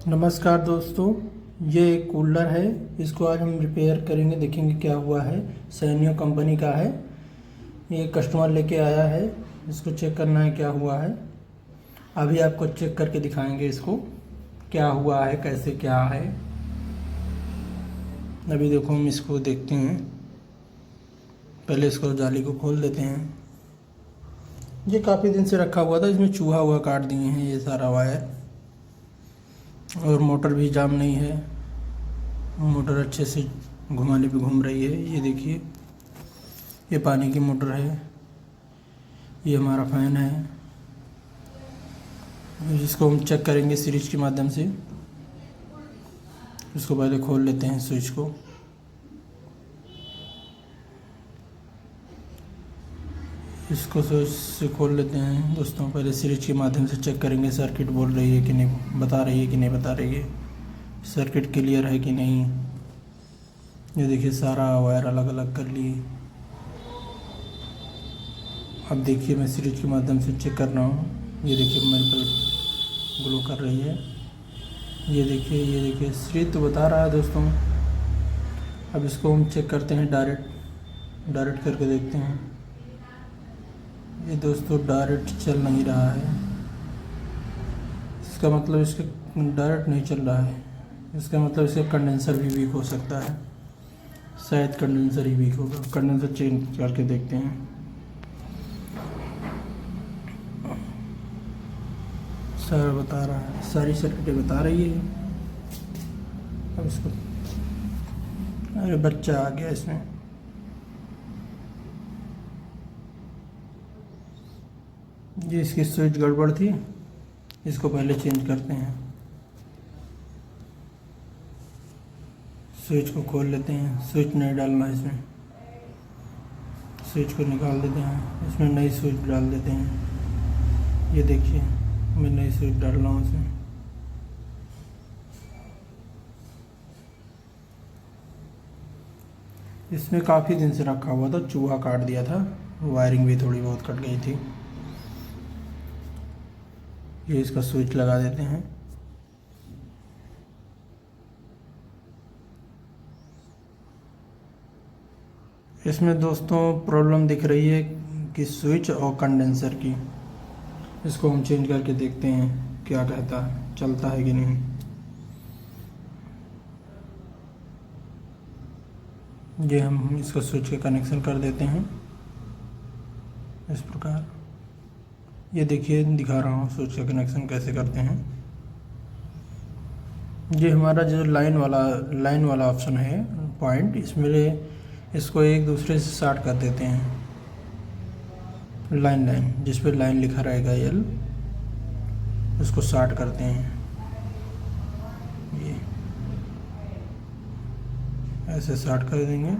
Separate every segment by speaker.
Speaker 1: नमस्कार दोस्तों, ये एक कूलर है। इसको आज हम रिपेयर करेंगे, देखेंगे क्या हुआ है। सैनियो कंपनी का है। ये कस्टमर लेके आया है, इसको चेक करना है क्या हुआ है। अभी आपको चेक करके दिखाएंगे इसको क्या हुआ है, कैसे क्या है। अभी देखो हम इसको देखते हैं। पहले इसको जाली को खोल देते हैं। ये काफ़ी दिन से रखा हुआ था, इसमें चूहा हुआ काट दिए हैं ये सारा वायर। और मोटर भी जाम नहीं है, मोटर अच्छे से घुमाने पे घूम रही है। ये देखिए, ये पानी की मोटर है। ये हमारा फ़ैन है, जिसको हम चेक करेंगे सीरीज के माध्यम से। इसको पहले खोल लेते हैं स्विच को। इसको स्विच से खोल लेते हैं दोस्तों। पहले सीरीज के माध्यम से चेक करेंगे सर्किट बोल रही है कि नहीं, बता रही है कि नहीं बता रही है, सर्किट क्लियर है कि नहीं। ये देखिए, सारा वायर अलग अलग कर लिए। अब देखिए, मैं सीरीज के माध्यम से चेक कर रहा हूँ। ये देखिए, मेरे पर ग्लो कर रही है। ये देखिए सीरीज तो बता रहा है दोस्तों। अब इसको हम चेक करते हैं डायरेक्ट करके देखते हैं। ये दोस्तों डायरेक्ट चल नहीं रहा है। इसका मतलब इसके डायरेक्ट नहीं चल रहा है। इसका मतलब इसका कंडेंसर भी वीक हो सकता है। शायद कंडेंसर ही वीक होगा। कंडेंसर चेंज करके देखते हैं। सारा बता रहा है, सारी सर्किटें बता रही है। अब इसको, अरे बच्चा आ गया इसमें। ये इसकी स्विच गड़बड़ थी, इसको पहले चेंज करते हैं। स्विच को खोल लेते हैं। स्विच नहीं डालना इसमें, स्विच को निकाल देते हैं। इसमें नई स्विच डाल देते हैं। ये देखिए, मैं नई स्विच डाल रहा हूँ इसमें। इसमें काफ़ी दिन से रखा हुआ था, चूहा काट दिया था। वायरिंग भी थोड़ी बहुत कट गई थी। ये इसका स्विच लगा देते हैं। इसमें दोस्तों प्रॉब्लम दिख रही है कि स्विच और कंडेंसर की। इसको हम चेंज करके देखते हैं क्या कहता है, चलता है कि नहीं। ये हम इसको स्विच के कनेक्शन कर देते हैं इस प्रकार। ये देखिए, दिखा रहा हूँ स्विच का कनेक्शन कैसे करते हैं। ये हमारा जो लाइन वाला ऑप्शन है पॉइंट, इसमें इसको एक दूसरे से शार्ट कर देते हैं। लाइन जिस पे लाइन लिखा रहेगा एल, उसको शार्ट करते हैं। ये ऐसे शार्ट कर देंगे।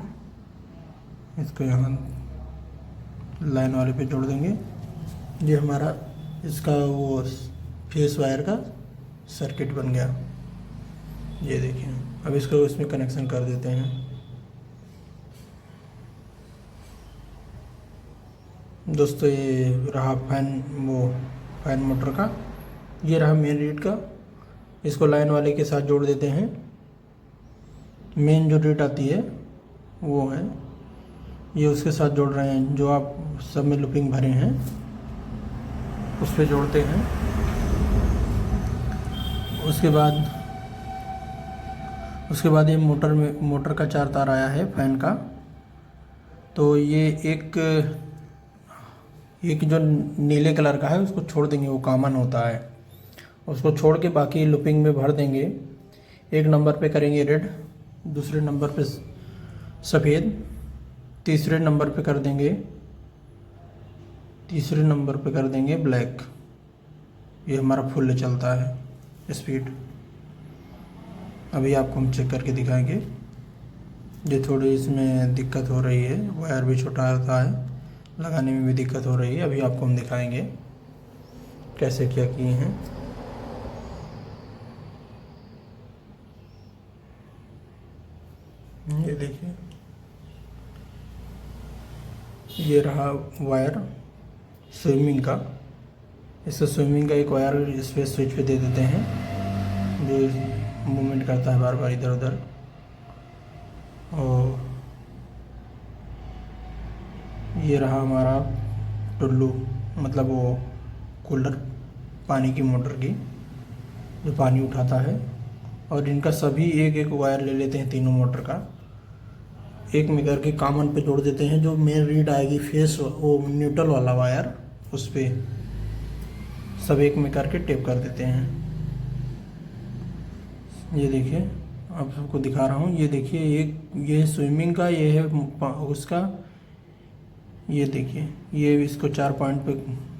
Speaker 1: इसको यहाँ लाइन वाले पे जोड़ देंगे। ये हमारा इसका वो फेस वायर का सर्किट बन गया। ये देखिए, अब इसको इसमें कनेक्शन कर देते हैं। दोस्तों, ये रहा फैन मोटर का। ये रहा मेन रीड का। इसको लाइन वाले के साथ जोड़ देते हैं। मेन जो रीड आती है वो है, ये उसके साथ जोड़ रहे हैं। जो आप सब में लूपिंग भरे हैं उस पर जोड़ते हैं। उसके बाद ये मोटर का 4 तार आया है फैन का। तो ये एक जो नीले कलर का है उसको छोड़ देंगे, वो कॉमन होता है। उसको छोड़ के बाकी लूपिंग में भर देंगे। एक नंबर पे करेंगे रेड, दूसरे नंबर पे सफ़ेद, तीसरे नंबर पे कर देंगे ब्लैक। ये हमारा फुल चलता है स्पीड। अभी आपको हम चेक करके दिखाएंगे। ये थोड़ी इसमें दिक्कत हो रही है, वायर भी छोटा होता है, लगाने में भी दिक्कत हो रही है। अभी आपको हम दिखाएंगे कैसे क्या किए हैं। ये देखिए, ये रहा वायर स्विमिंग का। इससे स्विमिंग का एक वायर इस पे स्विच पे दे देते हैं। जो मूवमेंट करता है बार बार इधर उधर। और ये रहा हमारा टुल्लू, मतलब वो कूलर, पानी की मोटर की जो पानी उठाता है। और इनका सभी एक एक वायर ले लेते हैं, तीनों मोटर का एक में करके कॉमन पे जोड़ देते हैं। जो मेन रीड आएगी फेस, वो न्यूट्रल वाला वायर, उस पर सब एक में करके टेप कर देते हैं। ये देखिए, आप सबको दिखा रहा हूँ। ये देखिए, ये स्विमिंग का, ये है उसका। ये देखिए, ये इसको 4 पॉइंट पे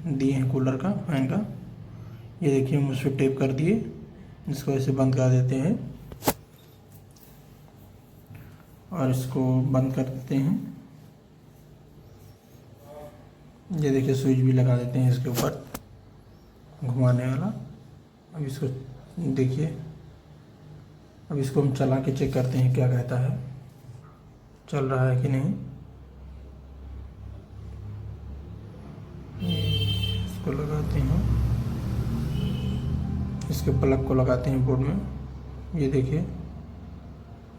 Speaker 1: दिए हैं कूलर का, फैन का। ये देखिए, हम उस पर टेप कर दिए। इसको ऐसे बंद कर देते हैं और इसको बंद कर देते हैं। ये देखिए, स्विच भी लगा देते हैं इसके ऊपर घुमाने वाला। अब इसको देखिए, अब इसको हम चला के चेक करते हैं क्या कहता है, चल रहा है कि नहीं। इसको लगाते हैं, इसके प्लग को लगाते हैं बोर्ड में। ये देखिए,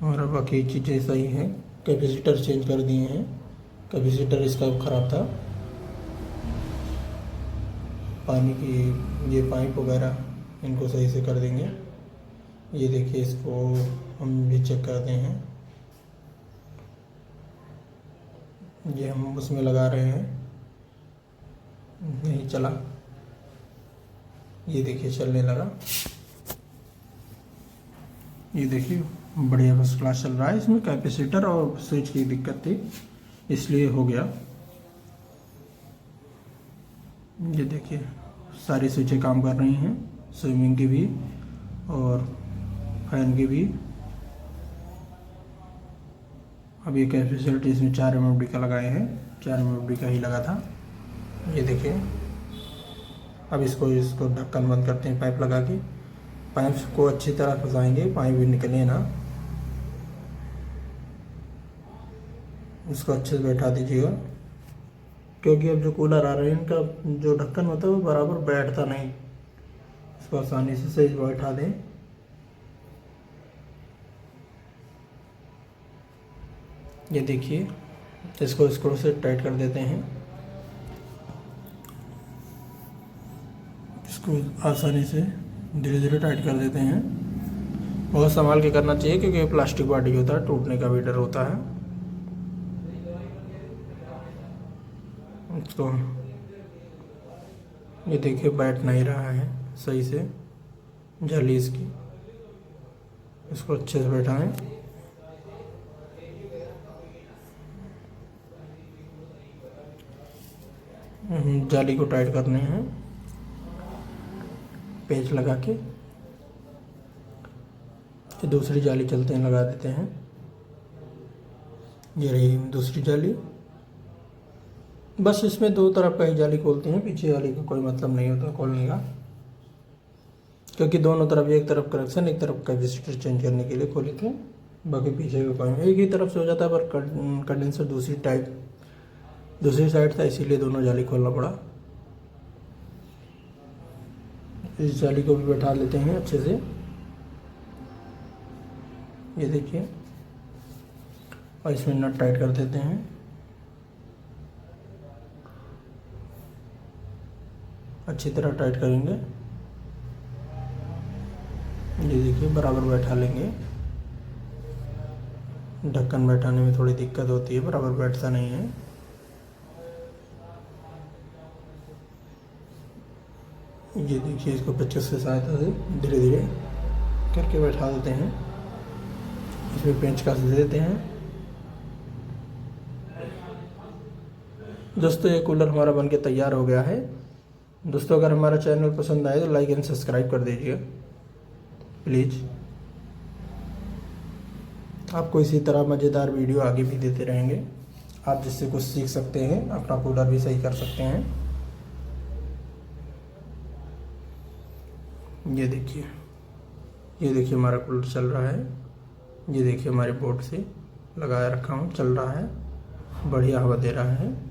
Speaker 1: हमारा बाकी चीज़ें सही है। कैपेसिटर चेंज कर दिए हैं, कैपेसिटर इसका ख़राब था। पानी की ये पाइप वगैरह इनको सही से कर देंगे। ये देखिए, इसको हम भी चेक करते हैं। ये हम उसमें लगा रहे हैं, नहीं चला। ये देखिए, चलने लगा। ये देखिए, बढ़िया फर्स्ट क्लास चल रहा है। इसमें कैपेसिटर और स्विच की दिक्कत थी, इसलिए हो गया। ये देखिए, सारी स्विचें काम कर रही हैं, स्विमिंग की भी और फैन की भी। अब ये कैपेसिटर इसमें 4 mm का लगाए हैं, 4 mm का ही लगा था। ये देखिए, अब इसको ढक्कन बंद करते हैं पाइप लगा के। पाइप को अच्छी तरह फंसाएंगे, पाइप भी निकले ना। इसको अच्छे से बैठा दीजिएगा, क्योंकि अब जो कूलर आ रहे हैं इनका जो ढक्कन होता है वो बराबर बैठता नहीं। इसको आसानी से सही बैठा दें। ये देखिए, इसको स्क्रू से टाइट कर देते हैं। इसको आसानी से धीरे धीरे टाइट कर देते हैं। बहुत संभाल के करना चाहिए, क्योंकि प्लास्टिक बॉडी होता है, टूटने का भी डर होता है। इसको ये देखिए, बैठ नहीं रहा है सही से जाली इसकी। इसको अच्छे से बैठाएं। जाली को टाइट करने हैं पेंच लगा के। दूसरी जाली चलते हैं, लगा देते हैं। ये रही दूसरी जाली। बस इसमें 2 तरफ का ही जाली खोलते हैं, पीछे वाली का कोई मतलब नहीं होता खोलने का, क्योंकि दोनों तरफ, एक तरफ कनेक्शन, एक तरफ कैपेसिटर चेंज करने के लिए खोले थे। बाकी पीछे का कोई एक ही तरफ से हो जाता है, पर कंडेंसर दूसरी साइड था, इसीलिए दोनों जाली खोलना पड़ा। इस जाली को भी बैठा लेते हैं अच्छे से। ये देखिए, और इसमें नट टाइट कर देते हैं। अच्छी तरह टाइट करेंगे। ये देखिए, बराबर बैठा लेंगे। ढक्कन बैठाने में थोड़ी दिक्कत होती है, बराबर बैठता नहीं है। ये देखिए, इसको पेचकस की सहायता से धीरे धीरे करके बैठा देते हैं। इसमें पेंच कस दे देते हैं। दोस्तों, ये कूलर हमारा बनके तैयार हो गया है। दोस्तों, अगर हमारा चैनल पसंद आए तो लाइक एंड सब्सक्राइब कर दीजिए प्लीज़। आपको इसी तरह मज़ेदार वीडियो आगे भी देते रहेंगे, आप जिससे कुछ सीख सकते हैं, अपना कूलर भी सही कर सकते हैं। ये देखिए हमारा कूलर चल रहा है। ये देखिए, हमारे बोर्ड से लगाया रखा हूँ, चल रहा है, बढ़िया हवा दे रहा है।